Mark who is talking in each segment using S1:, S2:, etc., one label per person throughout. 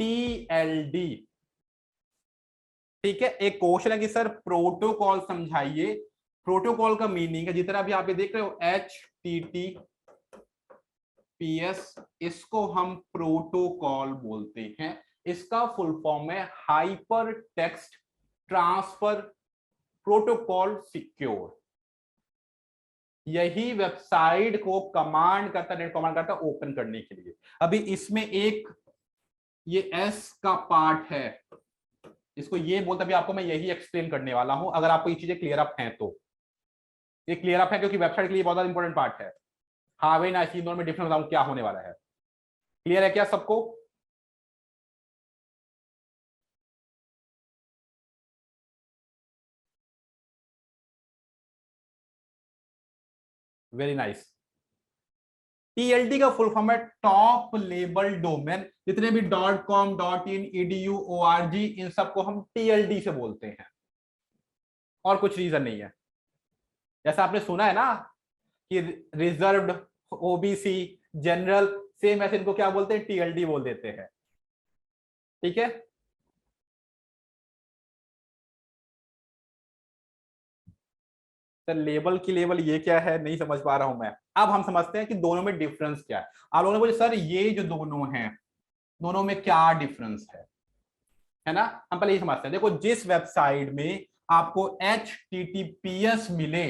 S1: TLD। ठीक है, एक क्वेश्चन है कि सर प्रोटोकॉल समझाइए। प्रोटोकॉल का मीनिंग है, जितना भी आप ये देख रहे हो HTTPS, इसको हम प्रोटोकॉल बोलते हैं। इसका फुल फॉर्म है hyper text transfer protocol secure. यही वेबसाइट को कमांड करता, नेट कमांड करता ओपन करने के लिए। अभी इसमें एक ये S का पार्ट है, इसको ये बोलता, अभी आपको मैं यही एक्सप्लेन करने वाला हूं, अगर आपको ये चीजें क्लियर अप हैं तो। ये क्लियर अप है क्योंकि वेबसाइट के लिए बहुत ज्यादा इंपॉर्टेंट पार्ट है। हाँ भाई ना, इसी दोनों में डिफरेंस बताऊं क्या होने वाला है। क्लियर है क्या सबको? Very nice. टीएलडी का फुल फॉर्म है टॉप लेबल डोमेन। जितने भी .com, .in, edu, org, इन सबको हम टीएलडी से बोलते हैं, और कुछ रीजन नहीं है। जैसा आपने सुना है ना कि रिजर्व्ड, ओबीसी, जनरल, सेम ऐसे इनको क्या बोलते हैं? टीएलडी बोल देते हैं। ठीक है, सर लेबल की लेबल ये क्या है, नहीं समझ पा रहा हूं मैं। अब हम समझते हैं कि दोनों में डिफरेंस क्या है। आप लोगों ने बोले सर ये जो दोनों हैं, दोनों में क्या डिफरेंस है ना? हम पहले ये समझते हैं। देखो, जिस वेबसाइट में आपको HTTPS मिले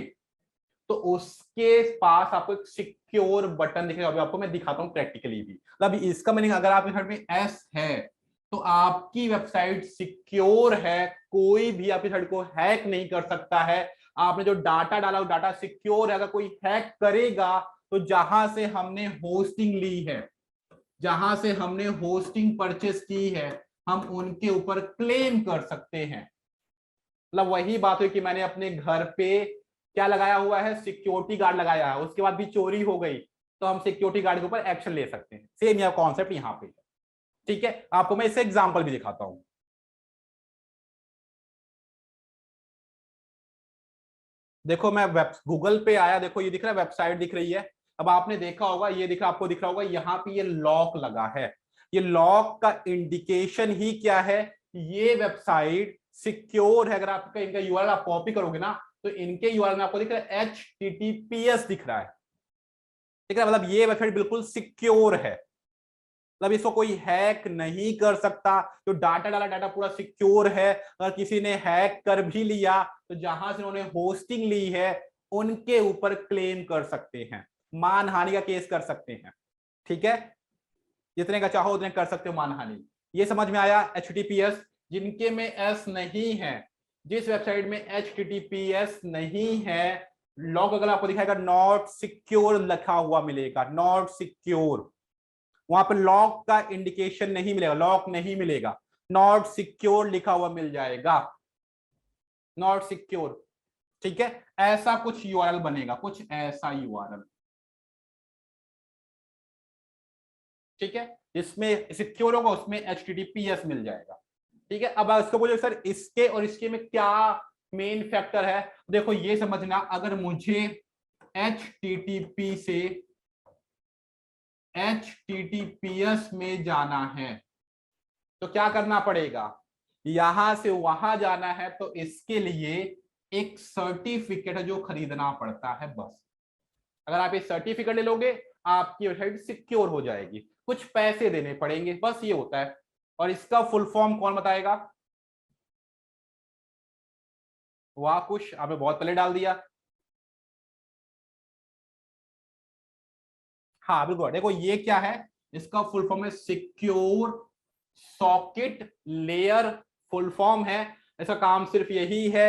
S1: तो उसके पास आपको एक सिक्योर बटन दिखेगा। अभी आपको मैं दिखाता हूं प्रैक्टिकली भी। मतलब इसका मीनिंग, अगर आपके घर में S है तो आपकी वेबसाइट सिक्योर है, कोई भी आपकी साइट को हैक नहीं कर सकता है। आपने जो डाटा डाला वो डाटा सिक्योर है। अगर कोई हैक करेगा तो जहां से हमने होस्टिंग ली है, जहां से हमने होस्टिंग परचेस की है, हम उनके ऊपर क्लेम कर सकते हैं। मतलब वही बात हुई कि मैंने अपने घर पे क्या लगाया हुआ है? सिक्योरिटी गार्ड लगाया है, उसके बाद भी चोरी हो गई तो हम सिक्योरिटी गार्ड के ऊपर एक्शन ले सकते हैं। सेम यह कॉन्सेप्ट यहां पे है। ठीक है, आपको मैं इससे एग्जांपल भी दिखाता हूं। देखो मैं वेब गूगल पे आया, देखो ये दिख रहा है, वेबसाइट दिख रही है। अब आपने देखा होगा, ये दिख रहा, आपको दिख रहा होगा यहाँ पे ये लॉक लगा है। ये लॉक का इंडिकेशन ही क्या है? ये वेबसाइट सिक्योर है। अगर आपका इनका यूआरएल आप कॉपी करोगे ना, तो इनके यूआरएल में आपको दिख रहा है HTTPS दिख रहा है। ठीक है, मतलब ये वेबसाइट बिल्कुल सिक्योर है। मतलब इसको कोई हैक नहीं कर सकता। जो डाटा डाला, डाटा पूरा सिक्योर है। अगर किसी ने हैक कर भी लिया तो जहां से उन्होंने होस्टिंग ली है उनके ऊपर क्लेम कर सकते हैं, मानहानि का केस कर सकते हैं। ठीक है, जितने का चाहो उतने कर सकते हो मानहानि। ये समझ में आया? HTTPS जिनके में एस नहीं है, जिस वेबसाइट में HTTPS नहीं है, लॉक अगर आपको दिखाएगा नॉट सिक्योर लिखा हुआ मिलेगा, नॉट सिक्योर। वहां पर लॉक का इंडिकेशन नहीं मिलेगा, लॉक नहीं मिलेगा, नॉट सिक्योर लिखा हुआ मिल जाएगा, नॉट सिक्योर। ठीक है, ऐसा कुछ यूआरएल बनेगा, कुछ ऐसा यूआरएल। ठीक है, जिसमें सिक्योर होगा उसमें HTTPS मिल जाएगा। ठीक है, अब इसको बोलो सर इसके और इसके में क्या मेन फैक्टर है? देखो ये समझना, अगर मुझे HTTP से HTTPS में जाना है तो क्या करना पड़ेगा? यहां से वहां जाना है तो इसके लिए एक सर्टिफिकेट है जो खरीदना पड़ता है, बस। अगर आप ये सर्टिफिकेट ले लोगे आपकी वेबसाइट सिक्योर हो जाएगी। कुछ पैसे देने पड़ेंगे, बस ये होता है। और इसका फुल फॉर्म कौन बताएगा? वाह, कुछ आपने बहुत पहले डाल दिया। हाँ बिल्कुल, देखो ये क्या है, इसका फुल फॉर्म है secure socket layer. Full form है, इसका काम सिर्फ यही है,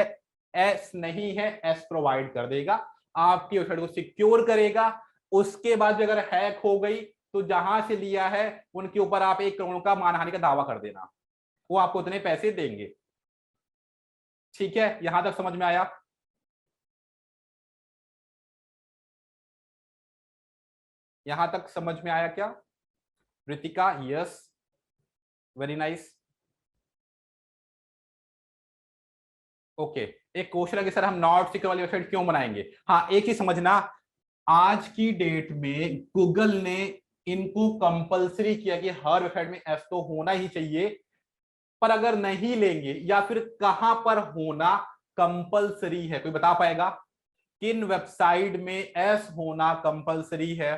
S1: एस नहीं है, एस प्रोवाइड कर देगा, आपकी वेबसाइट को सिक्योर करेगा। उसके बाद भी अगर हैक हो गई तो जहां से लिया है उनके ऊपर आप 1 करोड़ का मानहानि का दावा कर देना, वो आपको उतने पैसे देंगे। ठीक है, यहां तक समझ में आया? यहां तक समझ में आया क्या Ritika? Yes, very nice. Okay, एक क्वेश्चन है कि सर हम नॉट सिक्योर वाली वेबसाइट क्यों बनाएंगे? हाँ, एक ही समझना, आज की डेट में गूगल ने इनको कंपलसरी किया कि हर वेबसाइट में एस तो होना ही चाहिए, पर अगर नहीं लेंगे या फिर कहां पर होना कंपलसरी है, कोई बता पाएगा किन वेबसाइट में एस होना कंपलसरी है?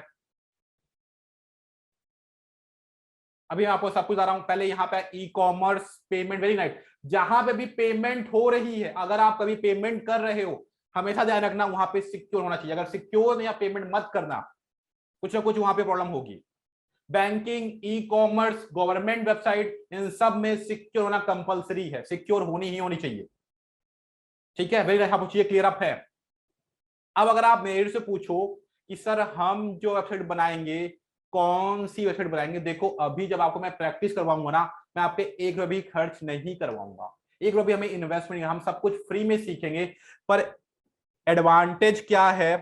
S1: अभी मैं आपको सब कुछ बता रहा हूं। पहले यहाँ पे e commerce payment, very nice, जहां पे भी पेमेंट हो रही है, अगर आप कभी पेमेंट कर रहे हो, हमेशा ध्यान रखना वहां पे सिक्योर होना चाहिए। अगर सिक्योर या पेमेंट मत करना, कुछ ना कुछ वहां पे प्रॉब्लम होगी। Banking, e commerce, government website, इन सब में सिक्योर होना कंपलसरी है, सिक्योर होनी ही होनी चाहिए। ठीक है, वेरी नाइस, पूछिए, क्लियर अप है? अब अगर आप मेरे से पूछो कि सर हम जो वेबसाइट बनाएंगे, कौन सी वेबसाइट बनाएंगे, देखो अभी जब आपको मैं प्रैक्टिस करवाऊंगा ना, मैं आपके एक रुपये भी खर्च नहीं करवाऊंगा, एक रुपये हमें इन्वेस्टमेंट, हम सब कुछ फ्री में सीखेंगे। पर एडवांटेज क्या है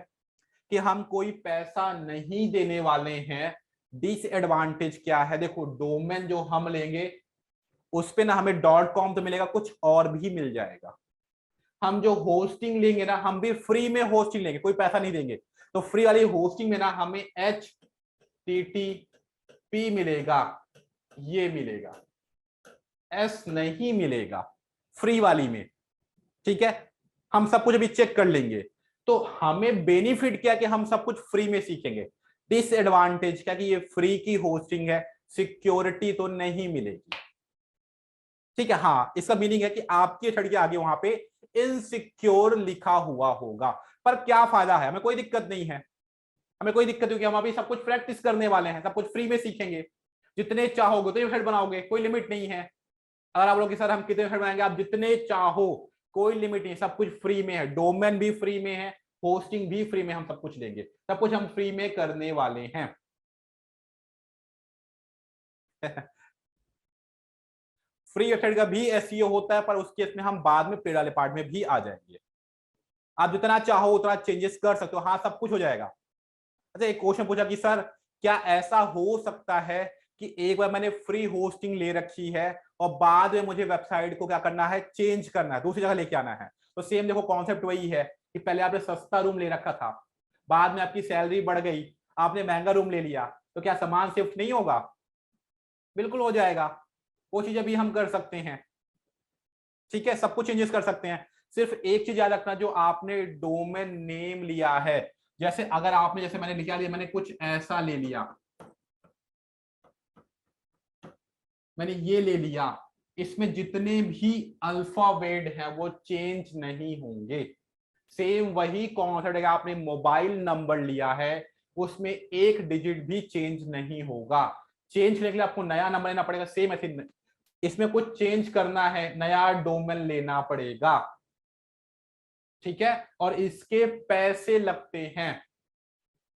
S1: कि हम कोई पैसा नहीं देने वाले हैं। डिसएडवांटेज क्या है, देखो डोमेन जो हम लेंगे उस पे ना हमें डॉट कॉम तो मिलेगा, कुछ और भी मिल जाएगा। हम जो होस्टिंग लेंगे ना, हम भी फ्री में होस्टिंग लेंगे, कोई पैसा नहीं देंगे। तो फ्री वाली होस्टिंग में ना हमें HTTP मिलेगा, ये मिलेगा, एस नहीं मिलेगा फ्री वाली में। ठीक है, हम सब कुछ अभी चेक कर लेंगे। तो हमें बेनिफिट क्या कि हम सब कुछ फ्री में सीखेंगे। डिसएडवांटेज क्या कि ये फ्री की होस्टिंग है, सिक्योरिटी तो नहीं मिलेगी। ठीक है, हाँ, इसका मीनिंग है कि आपके छड़ के आगे वहां पे इनसिक्योर लिखा हुआ होगा। पर क्या फायदा है, हमें कोई दिक्कत नहीं है, हमें कोई दिक्कत नहीं, हम अभी सब कुछ प्रैक्टिस करने वाले हैं, सब कुछ फ्री में सीखेंगे। जितने चाहोगे उतने वेबसाइट बनाओगे, कोई लिमिट नहीं है। अगर आप लोग सर हम कितने वेबसाइट बनाएंगे, आप जितने चाहो, कोई लिमिट नहीं, सब कुछ फ्री में है, डोमेन भी फ्री में है, होस्टिंग भी फ्री में, हम सब कुछ लेंगे, सब कुछ हम फ्री में करने वाले हैं। फ्री वेबसाइट का भी एसईओ होता है, पर उस केस में हम बाद में पेड वाले पार्ट में भी आ जाएंगे। आप जितना चाहो उतना चेंजेस कर सकते हो, हाँ सब कुछ हो जाएगा। अच्छा, एक क्वेश्चन पूछा कि सर क्या ऐसा हो सकता है कि एक बार मैंने फ्री होस्टिंग ले रखी है और बाद में मुझे वेबसाइट को क्या करना है, चेंज करना है, दूसरी जगह लेके आना है? तो सेम देखो कॉन्सेप्ट वही है कि पहले आपने सस्ता रूम ले रखा था, बाद में आपकी सैलरी बढ़ गई, आपने महंगा रूम ले लिया, तो क्या सामान शिफ्ट नहीं होगा? बिल्कुल हो जाएगा, वो चीजें भी हम कर सकते हैं। ठीक है, सब कुछ चेंजेस कर सकते हैं। सिर्फ एक चीज याद रखना, जो आपने डोमेन नेम लिया है, जैसे अगर आपने, जैसे मैंने लिखा लिया, मैंने कुछ ऐसा ले लिया, मैंने ये ले लिया, इसमें जितने भी अल्फाबेट हैं वो चेंज नहीं होंगे। सेम वही कॉन्सेप्ट है, आपने मोबाइल नंबर लिया है, उसमें एक डिजिट भी चेंज नहीं होगा। चेंज करने के लिए आपको नया नंबर लेना पड़ेगा, सेम ऐसे इसमें कुछ चेंज करना है, नया डोमेन लेना पड़ेगा। ठीक है, और इसके पैसे लगते हैं।